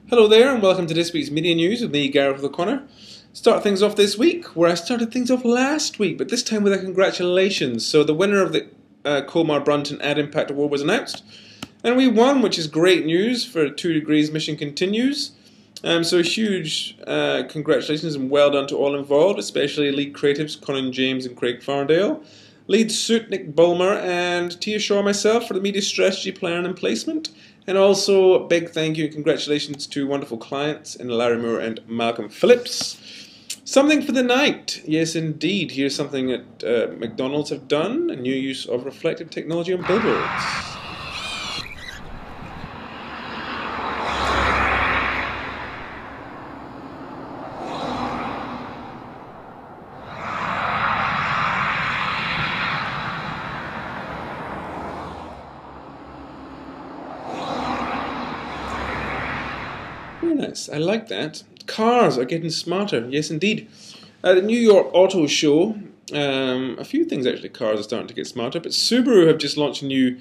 Hello there and welcome to this week's media news with me, Gareth O'Connor. Start things off this week where I started things off last week, but this time with a congratulations. So the winner of the Colmar Brunton Ad Impact Award was announced, and we won, which is great news for 2 Degrees mission continues. So a huge congratulations and well done to all involved, especially lead creatives Colin James and Craig Farndale, lead suit Nick Bulmer and Tia Shaw myself for the media strategy plan and placement. And also a big thank you and congratulations to wonderful clients in Larry Moore and Malcolm Phillips. Something for the night. Yes, indeed. Here's something that McDonald's have done, a new use of reflective technology on billboards. Very nice. I like that. Cars are getting smarter. Yes, indeed. At the New York Auto Show, a few things actually, cars are starting to get smarter, but Subaru have just launched a new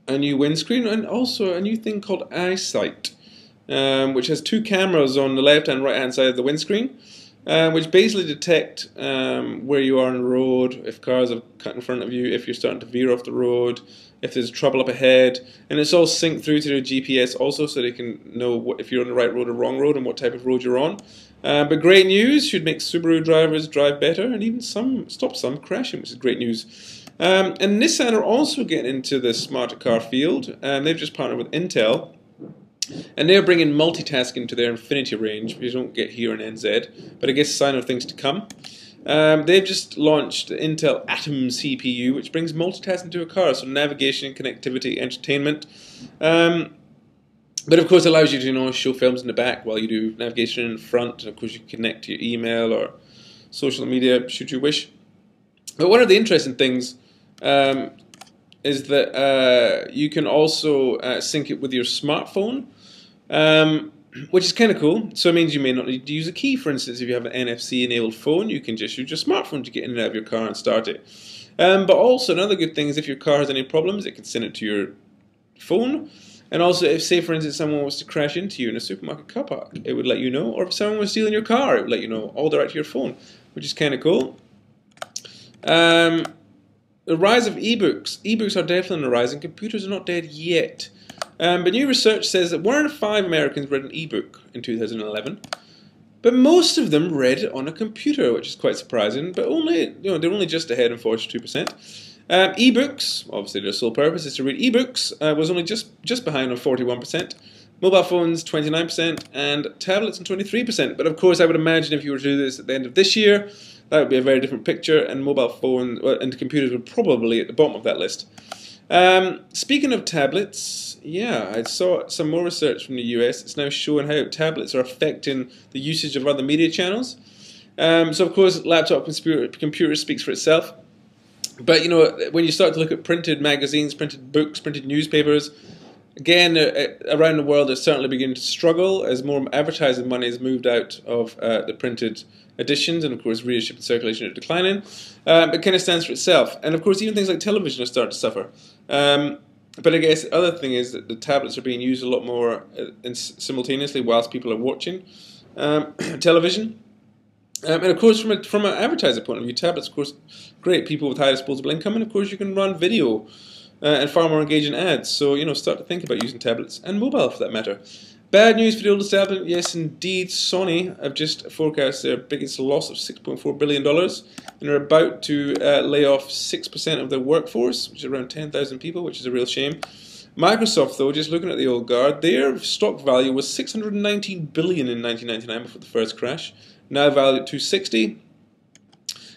windscreen and also a new thing called Eyesight, which has 2 cameras on the left and right hand side of the windscreen, which basically detect where you are on the road, if cars have cut in front of you, if you're starting to veer off the road, if there's trouble up ahead, and it's all synced through to their GPS also, so they can know if you're on the right road or wrong road and what type of road you're on. But great news, should make Subaru drivers drive better and even stop some crashing, which is great news. And Nissan are also getting into the smarter car field, and they've just partnered with Intel. And they're bringing multitasking to their Infinity range, which you don't get here in NZ, but I guess a sign of things to come. They've just launched the Intel Atom CPU, which brings multitasking to a car, so navigation, connectivity, entertainment. But of course allows you to show films in the back while you do navigation in the front, and of course you connect to your email or social media should you wish. But one of the interesting things is that you can also sync it with your smartphone, which is kind of cool. So it means you may not need to use a key. For instance, if you have an NFC-enabled phone, you can just use your smartphone to get in and out of your car and start it. But also, another good thing is if your car has any problems, it can send it to your phone. And also, if, say, for instance, someone was to crash into you in a supermarket car park, it would let you know. Or if someone was stealing your car, it would let you know, all direct to your phone, which is kind of cool. The rise of ebooks. Ebooks are definitely on the rise, and computers are not dead yet. But new research says that 1 out of 5 Americans read an ebook in 2011, but most of them read it on a computer, which is quite surprising. But only, they're only just ahead in 42%. Ebooks, obviously their sole purpose is to read ebooks, was only just behind on 41%. Mobile phones 29% and tablets on 23%. But of course, I would imagine if you were to do this at the end of this year, that would be a very different picture, and mobile phones and computers would probably at the bottom of that list. Speaking of tablets, yeah, I saw some more research from the US. It's now showing how tablets are affecting the usage of other media channels. So of course, laptop computer speaks for itself. But when you start to look at printed magazines, printed books, printed newspapers, again, around the world, they're certainly beginning to struggle as more advertising money has moved out of the printed editions, and of course readership and circulation are declining, but it kind of stands for itself. And of course even things like television are starting to suffer. But I guess the other thing is that the tablets are being used a lot more simultaneously whilst people are watching television. And of course from an advertiser point of view, tablets of course great, people with high disposable income, and of course you can run video and far more engaging ads. So start to think about using tablets and mobile for that matter. Bad news for the old establishment, yes indeed. Sony have just forecast their biggest loss of $6.4 billion, and are about to lay off 6% of their workforce, which is around 10,000 people, which is a real shame. Microsoft, though, just looking at the old guard, their stock value was $619 billion in 1999 before the first crash, now valued at $260.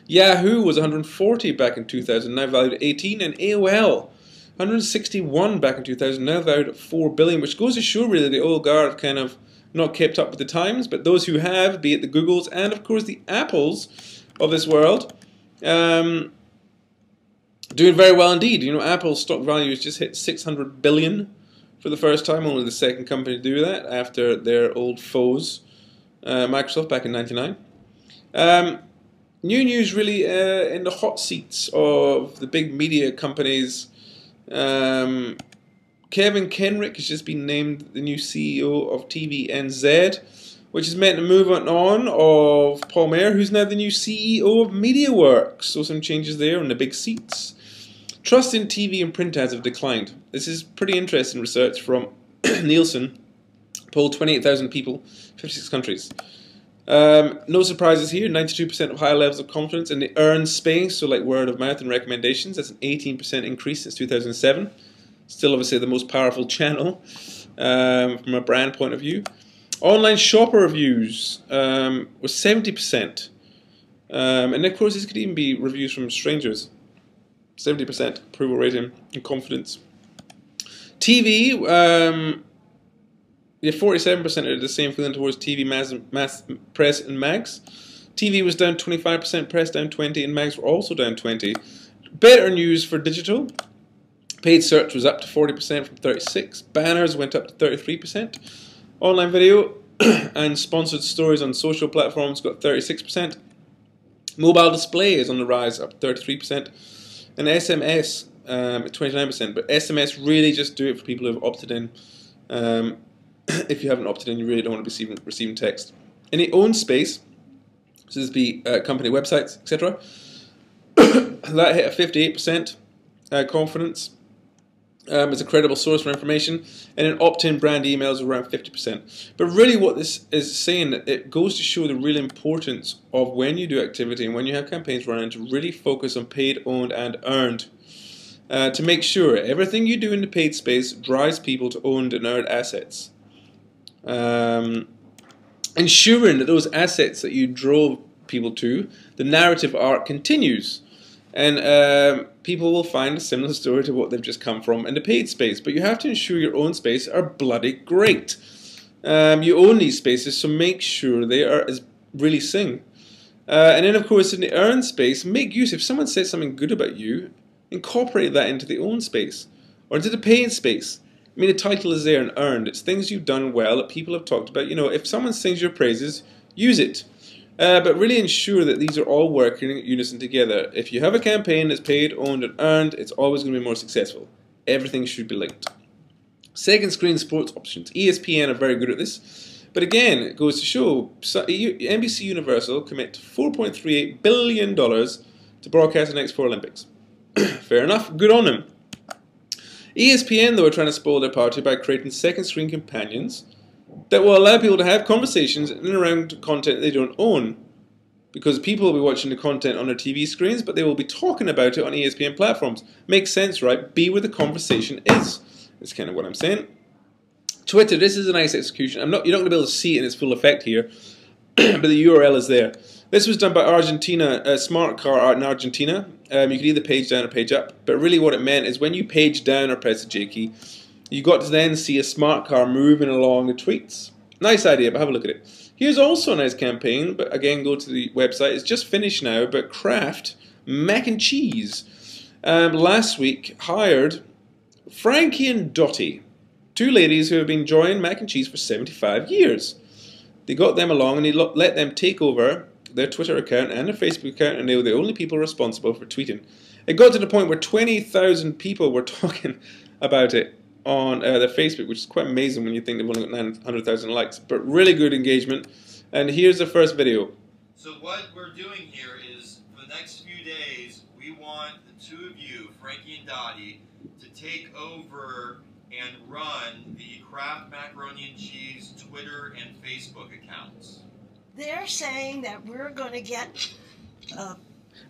Yahoo was $140 back in 2000, now valued at $18, and AOL 161 back in 2000, now valued at $4 billion, which goes to show really the old guard have kind of not kept up with the times, but those who have, be it the Googles and of course the Apples of this world, doing very well indeed. Apple's stock value has just hit $600 billion for the first time, only the second company to do that after their old foes, Microsoft, back in '99. New news really in the hot seats of the big media companies Kevin Kenrick has just been named the new CEO of TVNZ, which has meant a movement on of Paul Mayer, who's now the new CEO of MediaWorks. So some changes there on the big seats. Trust in TV and print ads have declined. This is pretty interesting research from Nielsen. Polled 28,000 people, 56 countries. No surprises here, 92% of higher levels of confidence in the earned space, so like word of mouth and recommendations. That's an 18% increase since 2007. Still obviously the most powerful channel from a brand point of view. Online shopper reviews was 70%. And of course this could even be reviews from strangers. 70% approval rating and confidence. TV, 47% are the same feeling towards TV, mass press and mags. TV was down 25%, press down 20%, and mags were also down 20%. Better news for digital. Paid search was up to 40% from 36%. Banners went up to 33%. Online video and sponsored stories on social platforms got 36%. Mobile display is on the rise, up 33%. And SMS at 29%. But SMS, really just do it for people who have opted in. If you haven't opted in, you really don't want to be receiving text. Any owned space, so this would be company websites, etc. That hit a 58% confidence. It's a credible source for information, and an opt-in brand emails around 50%. But really what this is saying, it goes to show the real importance of when you do activity and when you have campaigns running to really focus on paid, owned, and earned. To make sure everything you do in the paid space drives people to owned and earned assets. Ensuring that those assets that you drove people to, the narrative arc continues. And people will find a similar story to what they've just come from in the paid space. But you have to ensure your own space are bloody great. You own these spaces, so make sure they are really sing. And then, of course, in the earned space, make use. If someone says something good about you, incorporate that into the owned space or into the paid space. I mean, the title is there and earned. It's things you've done well that people have talked about. You know, if someone sings your praises, use it. But really ensure that these are all working in unison together. If you have a campaign that's paid, owned, and earned, it's always going to be more successful. Everything should be linked. Second screen sports options. ESPN are very good at this. But again, it goes to show NBC Universal commit $4.38 billion to broadcast the next 4 Olympics. Fair enough. Good on them. ESPN, though, are trying to spoil their party by creating second screen companions that will allow people to have conversations in and around content they don't own. Because people will be watching the content on their TV screens, but they will be talking about it on ESPN platforms. Makes sense, right? Be where the conversation is. That's kind of what I'm saying. Twitter, this is a nice execution. You're not going to be able to see it in its full effect here, but the URL is there. This was done by Argentina, Smart Car Art in Argentina. You could either page down or page up, but really what it meant is when you page down or press the J key, you got to then see a smart car moving along the tweets. Nice idea, but have a look at it. Here's also a nice campaign, but again, go to the website. It's just finished now, but Kraft Mac and Cheese last week hired Frankie and Dottie, 2 ladies who have been enjoying mac and cheese for 75 years. They got them along and they let them take over their Twitter account and their Facebook account, and they were the only people responsible for tweeting. It got to the point where 20,000 people were talking about it on their Facebook, which is quite amazing when you think they've only got 900,000 likes. But really good engagement. And here's the first video. So what we're doing here is, for the next few days, we want the 2 of you, Frankie and Dottie, to take over and run the Kraft Macaroni and Cheese Twitter and Facebook accounts. They're saying that we're going to get...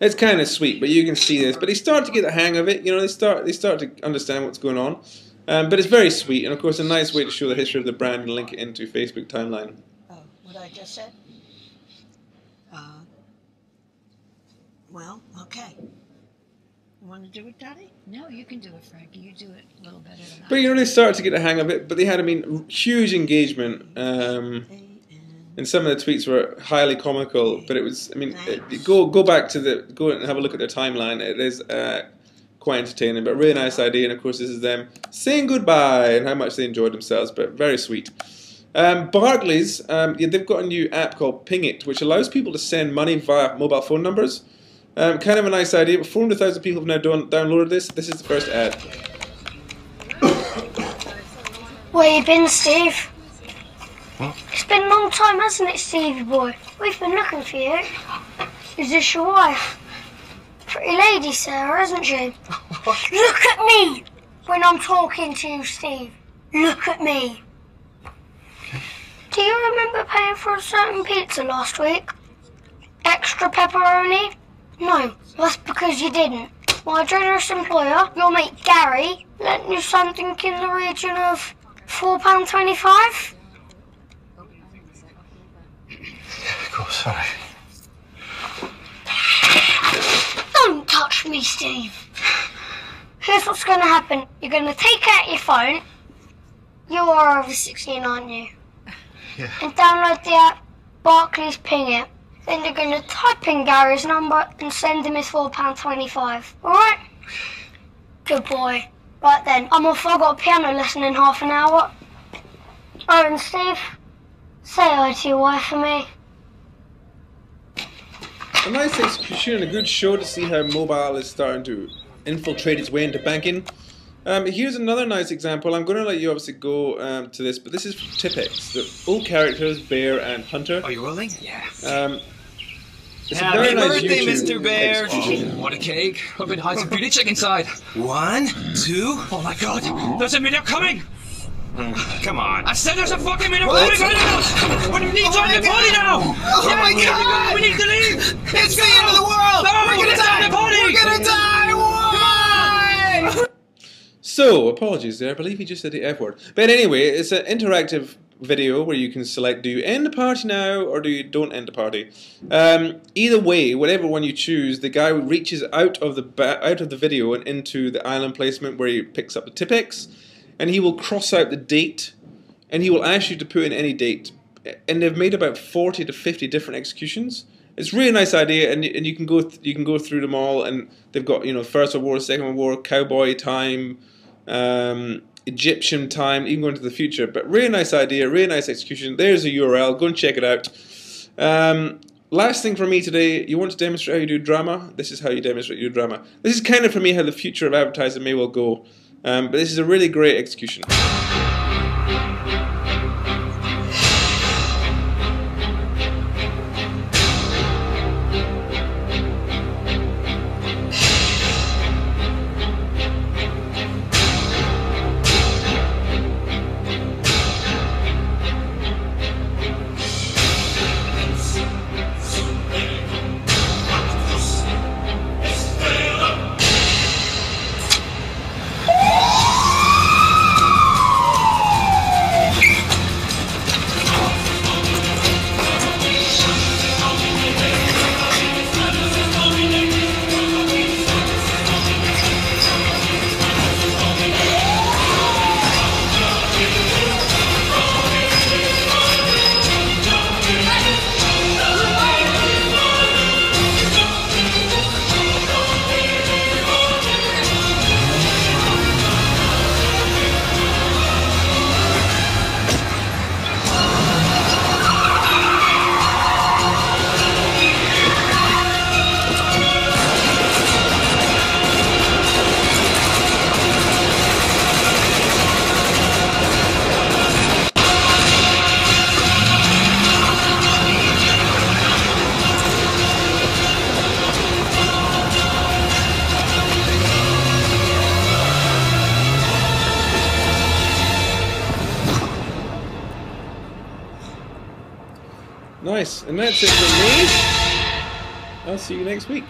It's kind of sweet, but you can see this. But they start to get the hang of it. You know, they start to understand what's going on. But it's very sweet, and of course a nice way to show the history of the brand and link it into Facebook timeline. Oh, what I just said? Well, okay. You want to do it, Dottie? No, you can do it, Frankie. You do it a little better than I. But you know, they started to get the hang of it. But they had, I mean, huge engagement. And some of the tweets were highly comical. But it was, I mean, go back to go and have a look at their timeline. It is quite entertaining, but really nice idea. And of course, this is them saying goodbye and how much they enjoyed themselves. But very sweet. Barclays, they've got a new app called Ping It, which allows people to send money via mobile phone numbers. Kind of a nice idea, but 400,000 people have now downloaded this. This is the first ad. Where you been, Steve? What? It's been a long time, hasn't it, Stevie boy? We've been looking for you. Is this your wife? Pretty lady, Sarah, isn't she? Look at me when I'm talking to you, Steve. Look at me. Do you remember paying for a certain pizza last week? Extra pepperoni? No, that's because you didn't. My generous employer, your mate Gary, lent you something in the region of £4.25? Of course, sorry. Don't touch me, Steve. Here's what's going to happen. You're going to take out your phone. You are over 16, aren't you? Yeah. And download the app, Barclays Ping It. Then you're going to type in Gary's number and send him his £4.25. Alright? Good boy. Right then, I'm off. I've got a piano lesson in half an hour. Oh, and Steve, say hi to your wife for me. A nice execution and a good show to see how mobile is starting to infiltrate its way into banking. Here's another nice example. I'm going to let you obviously go to this, but this is from Tipex. The old characters, Bear and Hunter. Are you rolling? Yeah. It's a very Happy nice birthday, YouTube Mr. Bear! execution. What a cake! I've been hiding some beauty chick inside. 1, 2. Oh my God! There's a meteor coming! Come on! I said there's a fucking meteor coming! We need to end the party now! Oh my God! We need to leave! It's the end of the world! No, We're gonna die! the party! We're gonna die! Why? So, apologies there, I believe he just said the F word. But anyway, it's an interactive video where you can select, do you end the party now or do you don't end the party? Either way, whatever one you choose, the guy reaches out of the video and into the island placement where he picks up the Tipex, and he will cross out the date, and he will ask you to put in any date. And they've made about 40 to 50 different executions. It's a really nice idea, and you can go through them all, and they've got, you know, First World War, Second World War, Cowboy time, Egyptian time, even going to the future. But really nice idea, really nice execution. There's a URL. Go and check it out. Last thing for me today, you want to demonstrate how you do drama? This is how you demonstrate your drama. This is kind of for me how the future of advertising may well go. But this is a really great execution. Nice, and that's it from me. I'll see you next week.